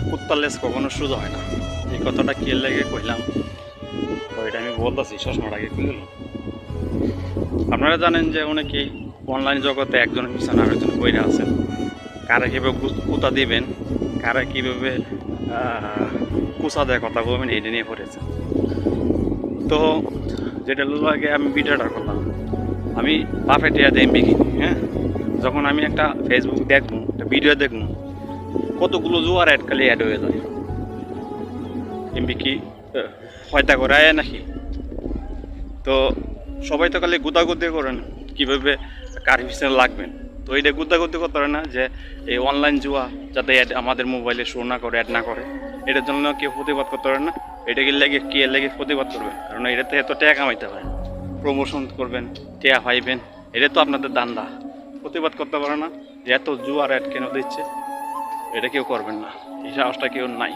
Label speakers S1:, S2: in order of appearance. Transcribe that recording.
S1: কুত্তার লেজ কখনো সোজা হয় না। এই কথাটা কি লেগে কইলাম, তো এটা আমি বলতেছি চশমাটাকে খুলল। আপনারা জানেন যে অনেকেই অনলাইন জগতে একজনের পিছনে আরেকজন বইরা আছেন, কারা কীভাবে কুতা দিবেন, কারা কীভাবে কুচা দেয় কথা বলবেন, এটা নিয়ে পড়েছে। তো যেটা আগে আমি ভিডিওটা করলাম, আমি বাপে টিয়া দিয়ে এমবি কিনি। হ্যাঁ, যখন আমি একটা ফেসবুক দেখবো, একটা ভিডিও দেখবো, কতগুলো জোয়ার অ্যাড খালি অ্যাড হয়ে যায়। এমবি কি হয়তা করে আয় নাকি? তো সবাই তো খালি গুদাগুদি করেন কীভাবে কার পিছনে লাগবেন। তো এইটা গুদাগুদি করতে পারে না যে এই অনলাইন জুয়া যাতে অ্যাড আমাদের মোবাইলে শো না করে, অ্যাড না করে, এটার জন্য কেউ প্রতিবাদ করতে পারে না। এটাকে লেগে কে লেগে প্রতিবাদ করবেন? কারণ এটাতে এত টাকা কামাইতে পারেন, প্রমোশন করবেন, টাকা পাইবেন, এটা তো আপনাদের দান্দা। প্রতিবাদ করতে পারে না যে এত জুয়ার অ্যাড কেন দিচ্ছে, এটা কেউ করবেন না, এই সাহসটা কেউ নাই।